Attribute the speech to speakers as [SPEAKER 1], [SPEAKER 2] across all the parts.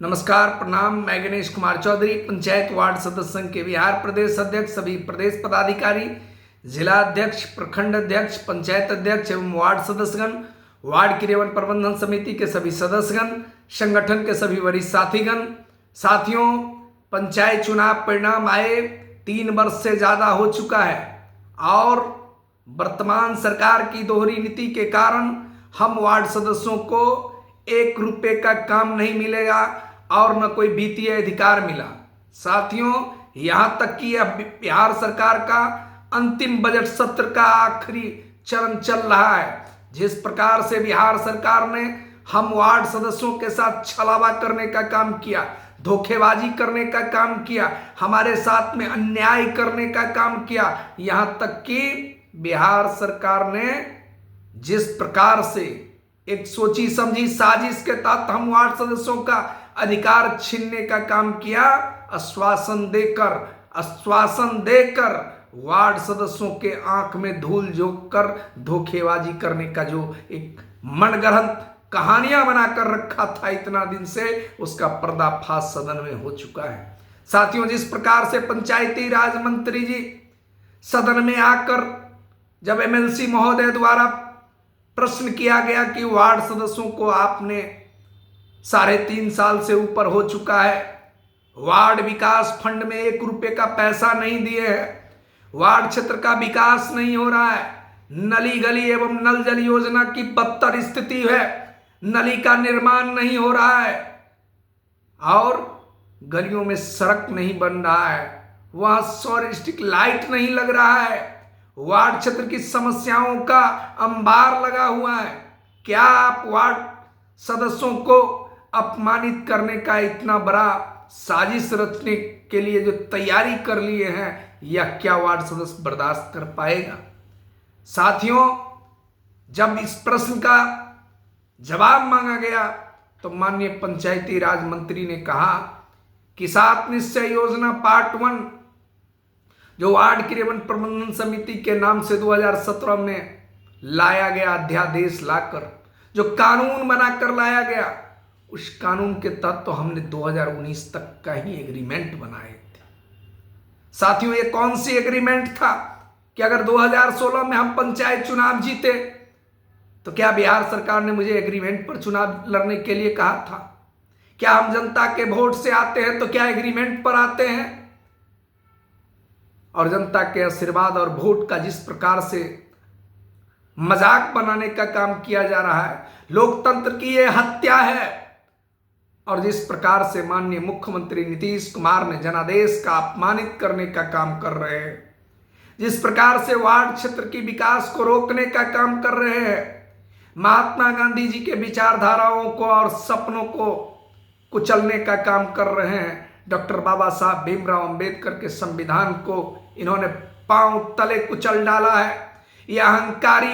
[SPEAKER 1] नमस्कार, प्रणाम। मैं गणेश कुमार चौधरी, पंचायत वार्ड सदस्य संघ के बिहार प्रदेश अध्यक्ष, सभी प्रदेश पदाधिकारी, जिला अध्यक्ष, प्रखंड अध्यक्ष, पंचायत अध्यक्ष एवं वार्ड सदस्यगण, वार्ड क्रियान्वयन प्रबंधन समिति के सभी सदस्यगण, संगठन के सभी वरिष्ठ साथीगण। साथियों, पंचायत चुनाव परिणाम आए 3 वर्ष से ज्यादा हो चुका है और वर्तमान सरकार की दोहरी नीति के कारण हम वार्ड सदस्यों को 1 रुपये का काम नहीं मिलेगा और न कोई वित्तीय अधिकार मिला। साथियों, यहां तक कि अब बिहार सरकार का अंतिम बजट सत्र का आखिरी चरण चल रहा है। जिस प्रकार से बिहार सरकार ने हम वार्ड सदस्यों के साथ छलावा करने का काम किया, धोखेबाजी करने का काम किया, हमारे साथ में अन्याय करने का काम किया, यहां तक कि बिहार सरकार ने जिस प्रकार से एक सोची समझी साजिश के तहत हम वार्ड सदस्यों का अधिकार छीनने का काम किया, आश्वासन देकर वार्ड सदस्यों के आंख में धूल झोंक कर धोखेबाजी करने का जो एक मनगढ़ंत कहानियां बनाकर रखा था इतना दिन से, उसका पर्दाफाश सदन में हो चुका है। साथियों, जिस प्रकार से पंचायती राज मंत्री जी सदन में आकर जब एमएलसी महोदय द्वारा प्रश्न किया गया कि वार्ड सदस्यों को आपने 3.5 साल से ऊपर हो चुका है, वार्ड विकास फंड में 1 रुपये का पैसा नहीं दिए हैं, वार्ड क्षेत्र का विकास नहीं हो रहा है, नली गली एवं नल जल योजना की बदतर स्थिति है, नली का निर्माण नहीं हो रहा है और गलियों में सड़क नहीं बन रहा है, वहां सौर स्ट्रीट लाइट नहीं लग रहा है, वार्ड क्षेत्र की समस्याओं का अंबार लगा हुआ है। क्या आप वार्ड सदस्यों को अपमानित करने का इतना बड़ा साजिश रचने के लिए जो तैयारी कर लिए हैं, यह क्या वार्ड सदस्य बर्दाश्त कर पाएगा? साथियों, जब इस प्रश्न का जवाब मांगा गया तो माननीय पंचायती राज मंत्री ने कहा कि 7 निश्चय योजना पार्ट 1 जो वार्ड क्रियान्वयन प्रबंधन समिति के नाम से 2017 में लाया गया, अध्यादेश लाकर जो कानून बनाकर लाया गया, उस कानून के तहत तो हमने 2019 तक का ही एग्रीमेंट बनाए थे। साथियों, ये कौन सी एग्रीमेंट था कि अगर 2016 में हम पंचायत चुनाव जीते तो क्या बिहार सरकार ने मुझे एग्रीमेंट पर चुनाव लड़ने के लिए कहा था? क्या हम जनता के वोट से आते हैं तो क्या एग्रीमेंट पर आते हैं? और जनता के आशीर्वाद और वोट का जिस प्रकार से मजाक बनाने का काम किया जा रहा है, लोकतंत्र की यह हत्या है। और जिस प्रकार से माननीय मुख्यमंत्री नीतीश कुमार ने जनादेश का अपमानित करने का काम कर रहे हैं, जिस प्रकार से वार्ड क्षेत्र की विकास को रोकने का काम कर रहे हैं, महात्मा गांधी जी के विचारधाराओं को और सपनों को कुचलने का काम कर रहे हैं, डॉक्टर बाबा साहब भीमराव अंबेडकर के संविधान को इन्होंने पांव तले कुचल डाला है। यह अहंकारी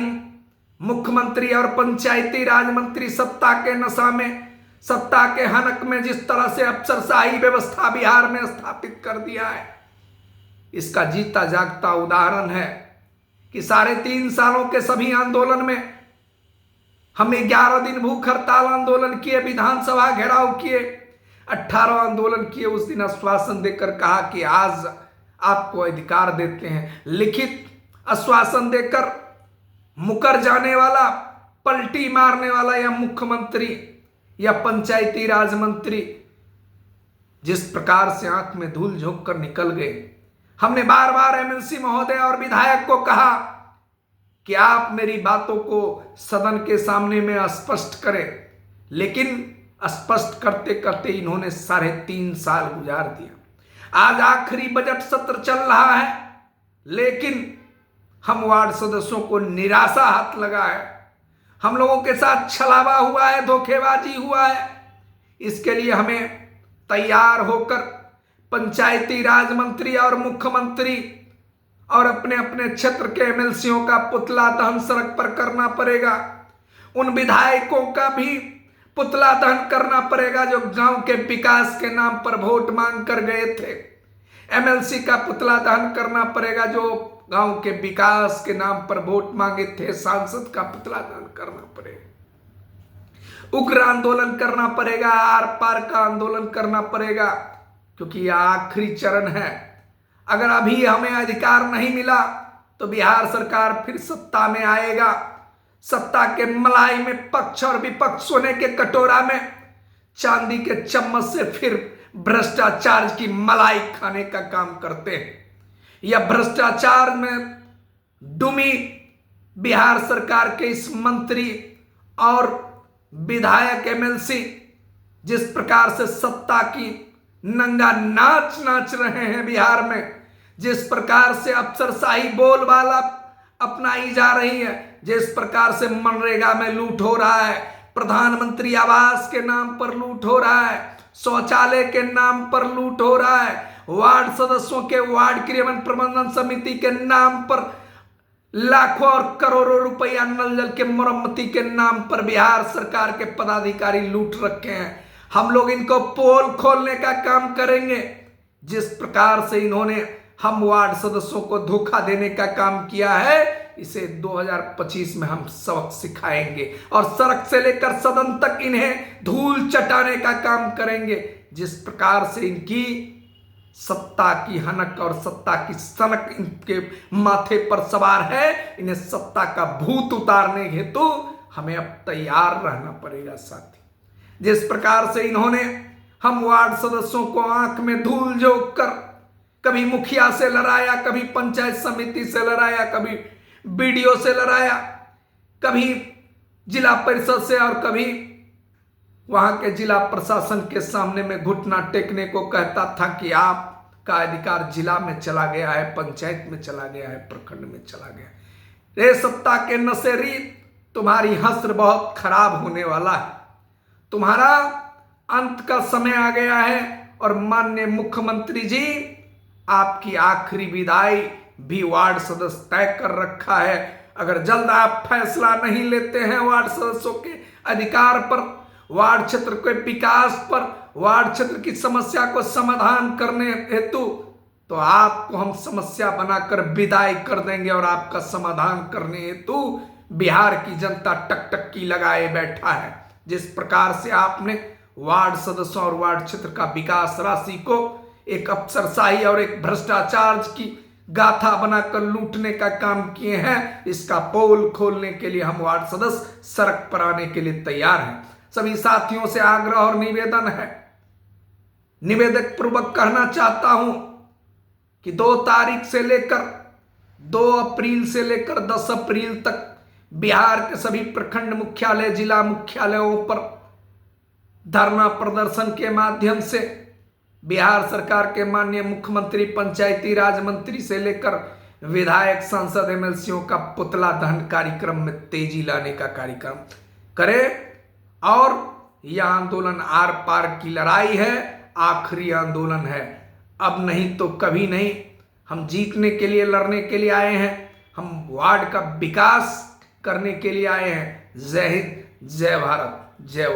[SPEAKER 1] मुख्यमंत्री और पंचायती राज मंत्री सत्ता के नशा में, सत्ता के हनक में जिस तरह से अफसरशाही व्यवस्था बिहार में स्थापित कर दिया है, इसका जीता जागता उदाहरण है कि 3.5 सालों के सभी आंदोलन में हम 11 दिन भूख हड़ताल आंदोलन किए, विधानसभा घेराव किए, 18 आंदोलन किए। उस दिन आश्वासन देकर कहा कि आज आपको अधिकार देते हैं, लिखित आश्वासन देकर मुकर जाने वाला, पलटी मारने वाला यह मुख्यमंत्री या पंचायती राज मंत्री जिस प्रकार से आंख में धूल झोंक कर निकल गए। हमने बार बार एमएलसी महोदय और विधायक को कहा कि आप मेरी बातों को सदन के सामने में स्पष्ट करें, लेकिन स्पष्ट करते करते इन्होंने 3.5 साल गुजार दिया। आज आखिरी बजट सत्र चल रहा है, लेकिन हम वार्ड सदस्यों को निराशा हाथ लगा है, हम लोगों के साथ छलावा हुआ है, धोखेबाजी हुआ है। इसके लिए हमें तैयार होकर पंचायती राज मंत्री और मुख्यमंत्री और अपने अपने क्षेत्र के एमएलसीओं का पुतला दहन सड़क पर करना पड़ेगा। उन विधायकों का भी पुतला दहन करना पड़ेगा जो गांव के विकास के नाम पर वोट मांग कर गए थे। एमएलसी का पुतला दहन करना पड़ेगा जो गांव के विकास के नाम पर वोट मांगे थे। सांसद का पुतला दहन करना पड़ेगा। उग्र आंदोलन करना पड़ेगा, आर पार का आंदोलन करना पड़ेगा, क्योंकि यह आखिरी चरण है। अगर अभी हमें अधिकार नहीं मिला तो बिहार सरकार फिर सत्ता में आएगा। सत्ता के मलाई में पक्ष और विपक्ष सोने के कटोरा में चांदी के चम्मच से फिर भ्रष्टाचार की मलाई खाने का काम करते हैं। यह भ्रष्टाचार में डूबी बिहार सरकार के इस मंत्री और विधायक एमएलसी जिस प्रकार से सत्ता की नंगा नाच नाच रहे हैं बिहार में, जिस प्रकार से अफसरशाही बोलबाला अपनाई जा रही है, जिस प्रकार से मनरेगा में लूट हो रहा है, प्रधानमंत्री आवास के नाम पर लूट हो रहा है, शौचालय के नाम पर लूट हो रहा है, वार्ड सदस्यों के वार्ड क्रियान्वयन प्रबंधन समिति के नाम पर लाखों और करोड़ों रुपया नल जल के मरम्मती के नाम पर बिहार सरकार के पदाधिकारी लूट रखे हैं। हम लोग इनको पोल खोलने का काम करेंगे। जिस प्रकार से इन्होंने हम वार्ड सदस्यों को धोखा देने का काम किया है, इसे 2025 में हम सबक सिखाएंगे और सड़क से लेकर सदन तक इन्हें धूल चटाने का काम करेंगे। जिस प्रकार से इनकी सत्ता की हनक और सत्ता की सनक इनके माथे पर सवार है, इन्हें सत्ता का भूत उतारने हेतु हमें अब तैयार रहना पड़ेगा साथी। जिस प्रकार से इन्होंने हम वार्ड सदस्यों को आंख में धूल झोंक कर कभी मुखिया से लड़ाया, कभी पंचायत समिति से लड़ाया, कभी बीडीओ से लड़ाया, कभी जिला परिषद से और कभी वहां के जिला प्रशासन के सामने में घुटना टेकने को कहता था कि आपका अधिकार जिला में चला गया है, पंचायत में चला गया है, प्रखंड में चला गया है। रे सत्ता के नशेरी, तुम्हारी हस्र बहुत खराब होने वाला है। तुम्हारा अंत का समय आ गया है और माननीय मुख्यमंत्री जी आपकी आखिरी विदाई भी वार्ड सदस्य तय कर रखा है। अगर जल्द आप फैसला नहीं लेते हैं वार्ड सदस्यों के अधिकार पर, वार्ड क्षेत्र के विकास पर, वार्ड क्षेत्र की समस्या को समाधान करने हेतु, तो आपको हम समस्या बनाकर विदाई कर देंगे और आपका समाधान करने हेतु बिहार की जनता टकटकी लगाए बैठा है। जिस प्रकार से आपने वार्ड सदस्यों और वार्ड क्षेत्र का विकास राशि को एक अफसरशाही और एक भ्रष्टाचार की गाथा बनाकर लूटने का काम किए हैं, इसका पोल खोलने के लिए हम वार्ड सदस्य सड़क पर आने के लिए तैयार हैं। सभी साथियों से आग्रह और निवेदन है, निवेदक पूर्वक कहना चाहता हूं कि 2 तारीख से लेकर 2 अप्रैल से लेकर 10 अप्रैल तक बिहार के सभी प्रखंड मुख्यालय, जिला मुख्यालयों पर धरना प्रदर्शन के माध्यम से बिहार सरकार के माननीय मुख्यमंत्री, पंचायती राज मंत्री से लेकर विधायक, सांसद, एमएलसीओं का पुतला दहन कार्यक्रम में तेजी लाने का कार्यक्रम करें। और यह आंदोलन आर पार की लड़ाई है, आखिरी आंदोलन है। अब नहीं तो कभी नहीं। हम जीतने के लिए, लड़ने के लिए आए हैं, हम वार्ड का विकास करने के लिए आए हैं। जय हिंद, जय भारत, जय।